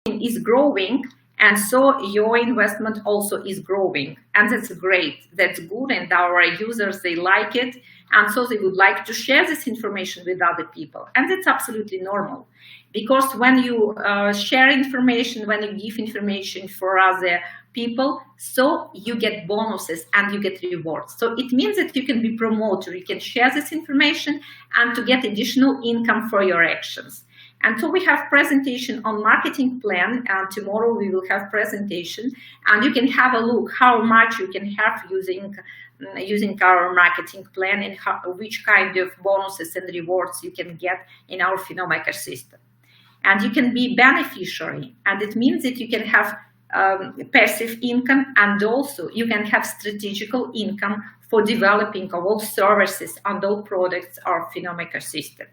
is growing, and so your investment also is growing, and that's great, that's good, and our users, they like it, and so they would like to share this information with other people, and that's absolutely normal, because when you share information, when you give information for other people, so you get bonuses and you get rewards. So it means that you can be promoter, you can share this information and to get additional income for your actions. And so we have presentation on marketing plan, and tomorrow we will have presentation, and you can have a look how much you can have using our marketing plan, and which kind of bonuses and rewards you can get in our Phenom ecosystem. And you can be beneficiary, and it means that you can have passive income, and also you can have strategical income for developing all services and all products of Phenom ecosystem.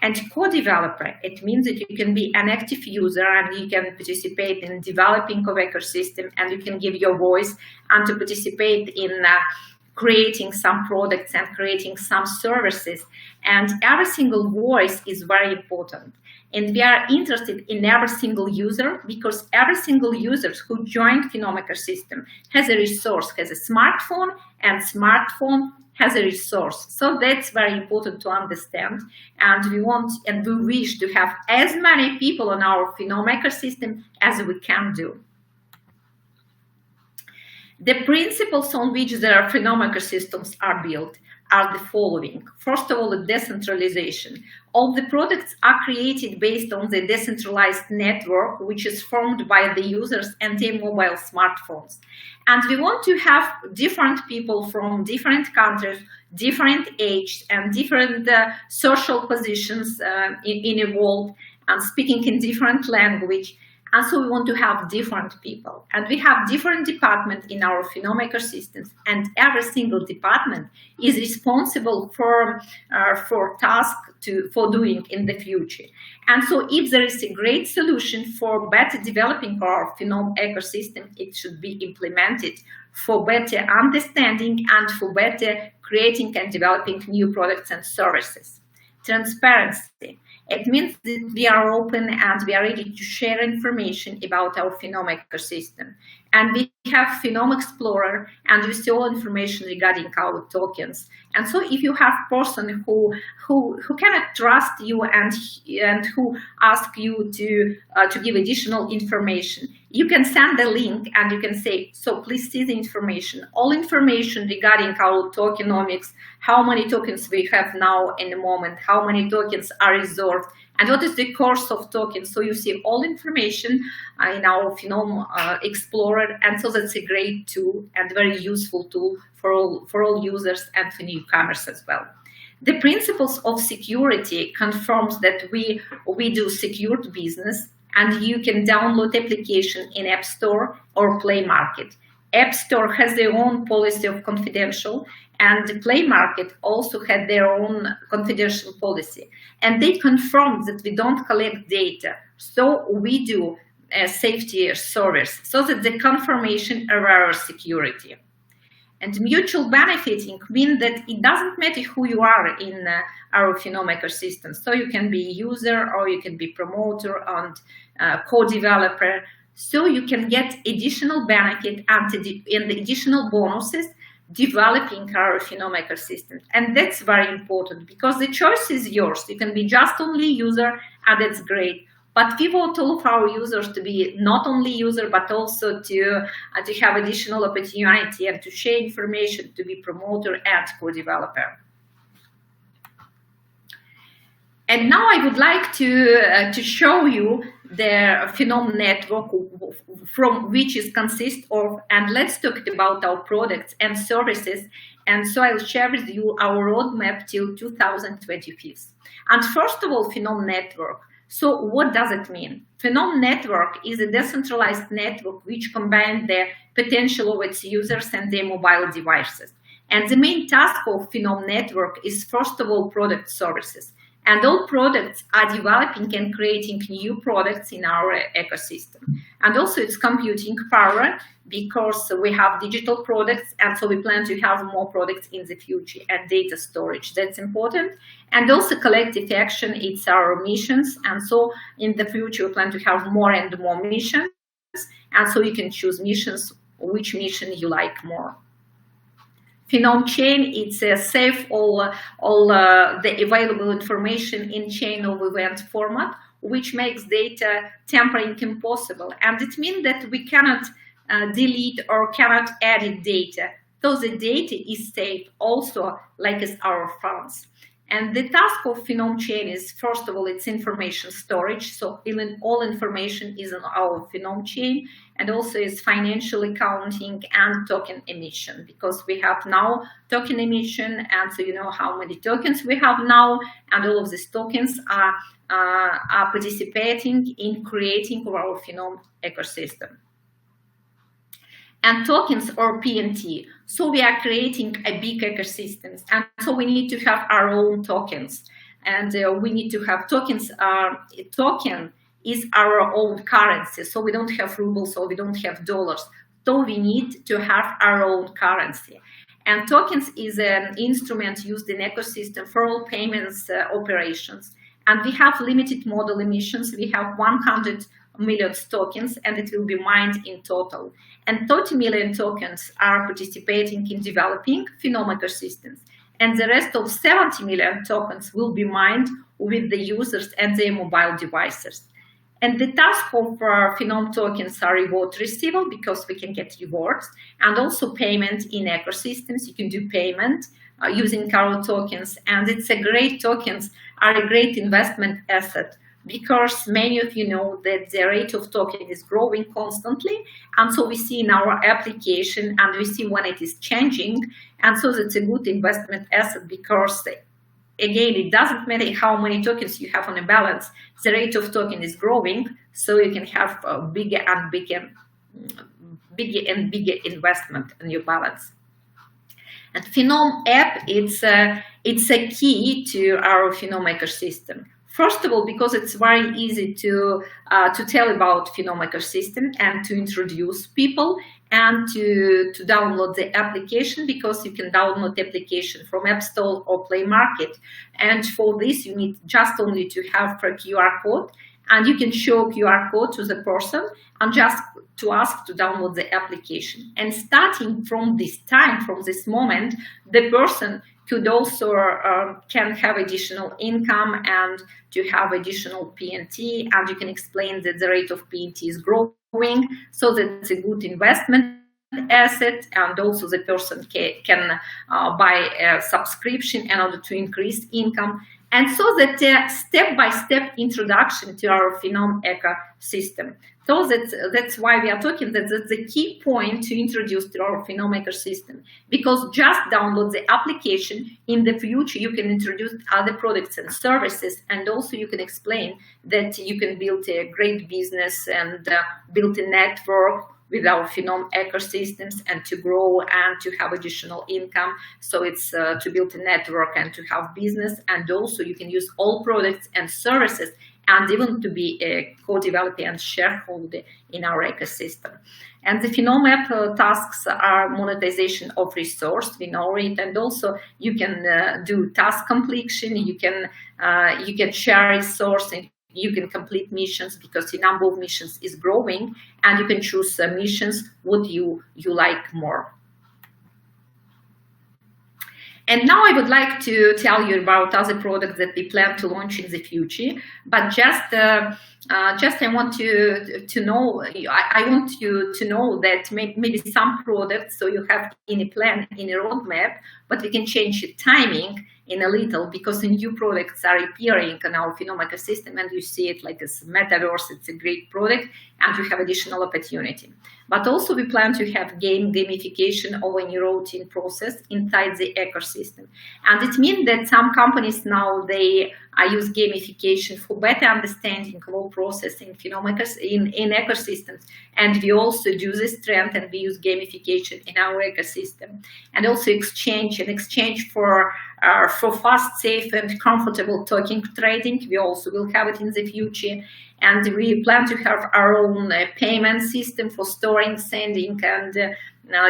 And co-developer, it means that you can be an active user and you can participate in developing of ecosystem, and you can give your voice and to participate in creating some products and creating some services. And every single voice is very important. And we are interested in every single user, because every single user who joined Phenom ecosystem has a resource, has a smartphone, and smartphone has a resource. So that's very important to understand. And we want and we wish to have as many people on our Phenom ecosystem as we can do. The principles on which their Phenom ecosystems are built are the following. First of all, the decentralization. All the products are created based on the decentralized network, which is formed by the users and their mobile smartphones. And we want to have different people from different countries, different age, and different social positions in a world, and speaking in different language. And so we want to have different people. And we have different departments in our Phenom ecosystems, and every single department is responsible for tasks for doing in the future. And so if there is a great solution for better developing our Phenom ecosystem, it should be implemented for better understanding and for better creating and developing new products and services. Transparency. It means that we are open and we are ready to share information about our Phenom ecosystem. And we have Phenom Explorer, and we see all information regarding our tokens. And so if you have person who cannot trust you and who ask you to give additional information, you can send a link and you can say, so please see the information, all information regarding our tokenomics, how many tokens we have now in the moment, how many tokens are reserved, and what is the cost of tokens. So you see all information in our Phenom Explorer, and so that's a great tool and very useful tool for all users and for newcomers as well. The principles of security confirms that we do secured business, and you can download application in App Store or Play Market. App Store has their own policy of confidential, and the Play Market also had their own confidential policy. And they confirm that we don't collect data, so we do a safety service, so that the confirmation of our security. And mutual benefiting means that it doesn't matter who you are in our Phenom ecosystem. So you can be user, or you can be promoter and co-developer. So you can get additional benefit and additional bonuses developing our Phenom ecosystem. And that's very important, because the choice is yours. You can be just only user, and that's great. But we want all of our users to be not only user, but also to have additional opportunity and to share information, to be promoter and co-developer. And now I would like to show you the Phenom network from which it consists of, and let's talk about our products and services. And so I'll share with you our roadmap till 2025. And first of all, Phenom network. So what does it mean? Phenom network is a decentralized network which combines the potential of its users and their mobile devices. And the main task of Phenom network is, first of all, product services. And all products are developing and creating new products in our ecosystem. And also it's computing power, because we have digital products, and so we plan to have more products in the future, and data storage, that's important. And also collective action, it's our missions, and so in the future we plan to have more and more missions, and so you can choose missions, which mission you like more. Phenom chain, it's a save all the available information in chain of event format, which makes data tampering impossible. And it means that we cannot delete or cannot edit data. So the data is saved also like as our funds. And the task of Phenom chain is, first of all, it's information storage. So all information is on our Phenom chain, and also is financial accounting and token emission, because we have now token emission, and so you know how many tokens we have now, and all of these tokens are participating in creating our Phenom ecosystem. And tokens or PNT. So we are creating a big ecosystem, and so we need to have our own tokens, and we need to have tokens. Token is our own currency, so we don't have rubles or we don't have dollars. So we need to have our own currency. And tokens is an instrument used in ecosystem for all payments operations. And we have limited model emissions. We have 100 million tokens, and it will be mined in total. And 30 million tokens are participating in developing Phenom ecosystems. And the rest of 70 million tokens will be mined with the users and their mobile devices. And the task of Phenom tokens are reward receivable, because we can get rewards, and also payment in ecosystems. You can do payment using our tokens, and it's a great tokens are a great investment asset, because many of you know that the rate of token is growing constantly, and so we see in our application, and we see when it is changing, and so that's a good investment asset, because again, it doesn't matter how many tokens you have on a balance, the rate of token is growing, so you can have a bigger and bigger investment in your balance. And Phenom app, it's a key to our Phenom ecosystem. First of all, because it's very easy to tell about Phenom ecosystem and to introduce people, and to download the application, because you can download the application from App Store or Play Market. And for this, you need just only to have a QR code, and you can show QR code to the person and just to ask to download the application. And starting from this time, from this moment, the person could also can have additional income and to have additional PNT, and you can explain that the rate of PNT is growing, so that's a good investment asset, and also the person can buy a subscription in order to increase income. And so that step-by-step introduction to our Phenom ecosystem. So that's why we are talking that that's the key point to introduce to our Phenom ecosystem, because just download the application. In the future, you can introduce other products and services, and also you can explain that you can build a great business and build a network with our Phenom ecosystems, and to grow and to have additional income. So it's to build a network and to have business, and also you can use all products and services, and even to be a co-developer and shareholder in our ecosystem. And the Phenom app tasks are monetization of resource, we know it, and also you can do task completion, you can share resource, and you can complete missions, because the number of missions is growing, and you can choose missions what you like more. And now I would like to tell you about other products that we plan to launch in the future. But just I want you to know, I want you to know that maybe some products, so you have in a plan, in a roadmap, but we can change the timing in a little, because the new products are appearing in our Phenom ecosystem, and you see it like as metaverse. It's a great product, and you have additional opportunity. But also we plan to have gamification of a new routine process inside the ecosystem. And it means that some companies now, they use gamification for better understanding of all processing in ecosystems. And we also do this trend, and we use gamification in our ecosystem. And also exchange for for fast, safe, and comfortable token trading. We also will have it in the future. And we plan to have our own payment system for storing, sending, and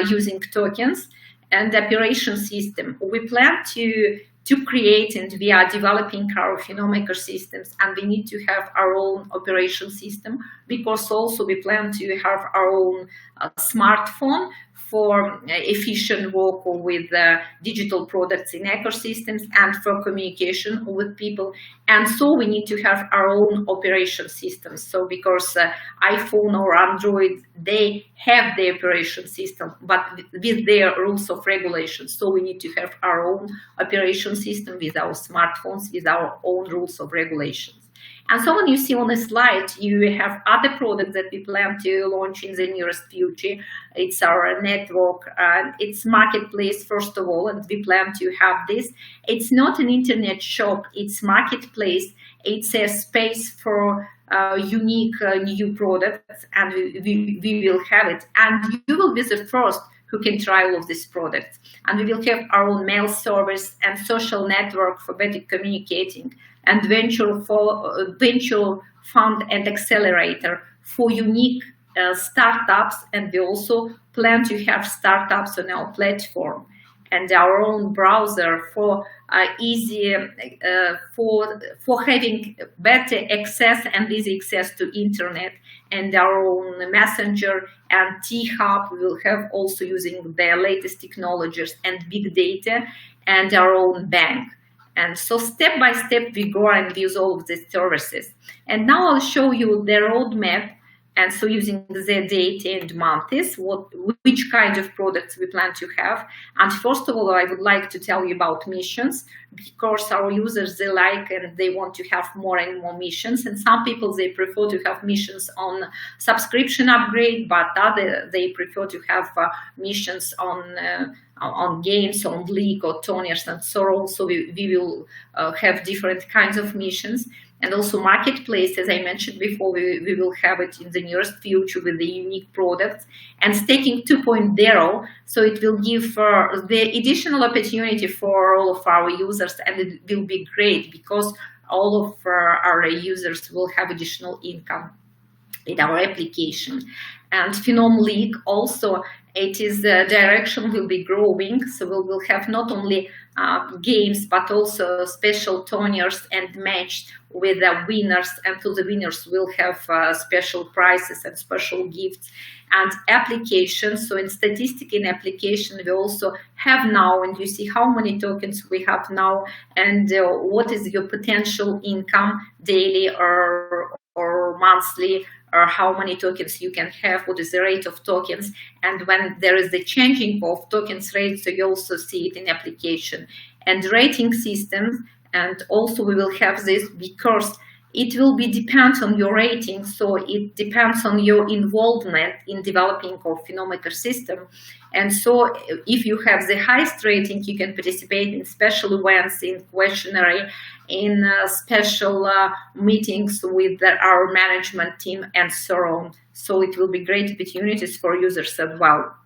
using tokens, and operation system. We plan to create, and we are developing our Phenom ecosystems, and we need to have our own operation system, because also we plan to have our own smartphone for efficient work with digital products in ecosystems and for communication with people. And so we need to have our own operation systems. So because iPhone or Android, they have the operation system, but with their rules of regulation. So we need to have our own operation system with our smartphones, with our own rules of regulations. And so when you see on the slide, you have other products that we plan to launch in the nearest future. It's our network, and it's marketplace, first of all, and we plan to have this. It's not an internet shop, it's marketplace. It's a space for unique new products, and we will have it. And you will be the first who can try all of these products. And we will have our own mail service and social network for better communicating, and venture fund and accelerator for unique startups. And we also plan to have startups on our platform, and our own browser for easy for having better access and easy access to internet, and our own messenger and T-Hub. We will have also using the latest technologies and big data, and our own bank. And so step by step we go and use all of these services. And now I'll show you the roadmap. And so using the data and months, which kind of products we plan to have. And first of all, I would like to tell you about missions, because our users, they like and they want to have more and more missions. And some people, they prefer to have missions on subscription upgrade, but other, they prefer to have missions on games, on league or tournaments, and so on. So we will have different kinds of missions. And also marketplace, as I mentioned before, we will have it in the nearest future with the unique products. And staking 2.0, so it will give the additional opportunity for all of our users, and it will be great because all of our users will have additional income in our application. And Phenom League also, it is the direction will be growing, so we will have not only games but also special tournaments and match with the winners, and to the winners will have special prizes and special gifts. And applications, so in statistic in application we also have now, and you see how many tokens we have now, and what is your potential income daily or monthly, or how many tokens you can have, what is the rate of tokens. And when there is the changing of tokens rate, so you also see it in application. And rating systems, and also we will have this because it will be depends on your rating, so it depends on your involvement in developing of Phenom ecosystem. And so if you have the highest rating, you can participate in special events, in questionnaire, in special meetings with our management team, and so on. So it will be great opportunities for users as well.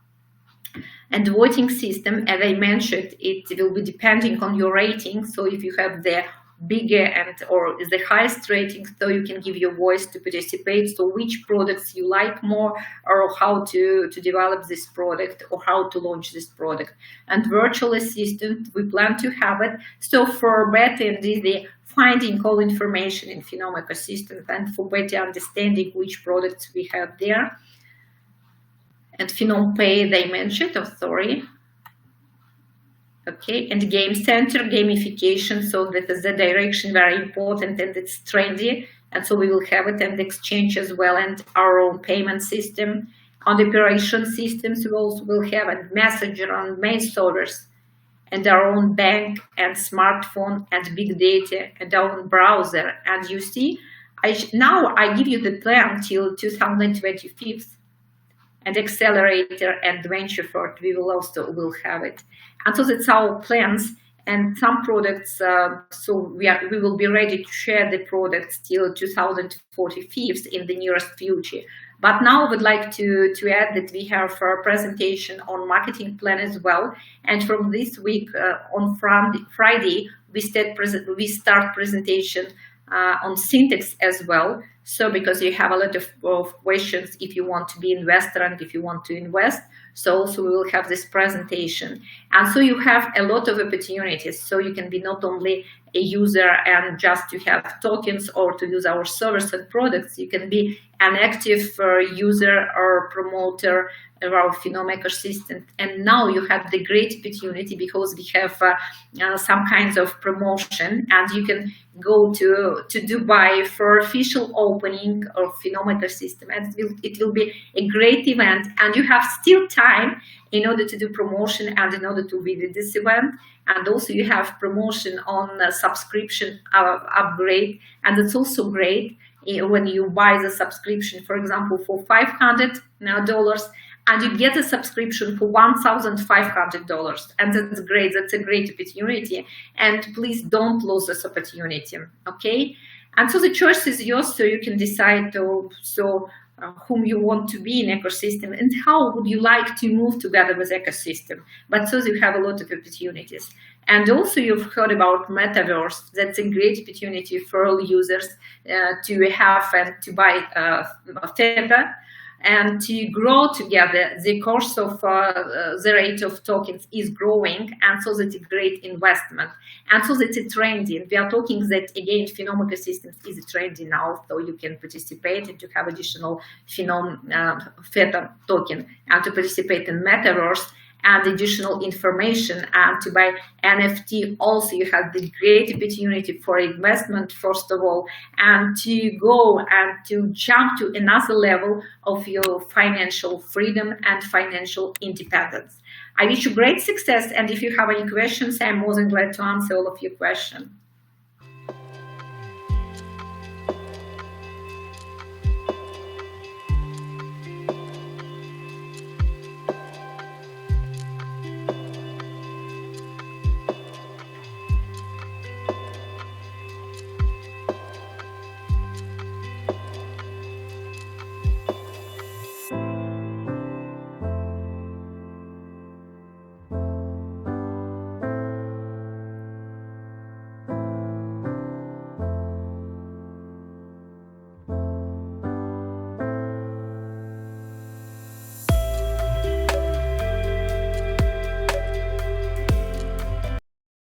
And the voting system, as I mentioned, it will be depending on your rating. So if you have the bigger and or the highest rating, so you can give your voice to participate, so which products you like more, or how to develop this product, or how to launch this product. And virtual assistant, we plan to have it, so for better and easy finding all information in Phenom ecosystem, and for better understanding which products we have there. And Phenom Pay, they mentioned, Okay, and game center, gamification, so that is the direction very important, and it's trendy, and so we will have it, and exchange as well, and our own payment system. On the operation systems, we also will have a messenger and mail servers, and our own bank and smartphone and big data and our own browser. And you see, now I give you the plan till 2025. And accelerator and venture fund, we will also have it. And so that's our plans. And some products, so we will be ready to share the products till 2045 in the nearest future. But now I would like to add that we have a presentation on marketing plan as well. And from this week on Friday, we start presentation on syntax as well. So because you have a lot of questions if you want to be investor and if you want to invest. So also we will have this presentation. And so you have a lot of opportunities. So you can be not only a user and just to have tokens or to use our service and products. You can be an active user or promoter of our Phenom ecosystem. And now you have the great opportunity because we have some kinds of promotion, and you can go to Dubai for official opening of Phenom ecosystem, and it will be a great event, and you have still time in order to do promotion and in order to visit this event. And also you have promotion on subscription upgrade, and it's also great when you buy the subscription, for example, for $500 and you get a subscription for $1,500, and that's great. That's a great opportunity, and please don't lose this opportunity. Okay, and so the choice is yours, so you can decide whom you want to be in ecosystem and how would you like to move together with ecosystem. But so you have a lot of opportunities. And also you've heard about metaverse. That's a great opportunity for all users to have and to buy Tether and to grow together. The course of the rate of tokens is growing, and so that's a great investment. And so that's a trendy. We are talking that again, Phenom ecosystems is a trendy now, so you can participate and to have additional Phenom Theta token and to participate in metaverse and additional information and to buy NFT. Also, you have the great opportunity for investment, first of all, and to go and to jump to another level of your financial freedom and financial independence. I wish you great success, and if you have any questions, I'm more than glad to answer all of your questions.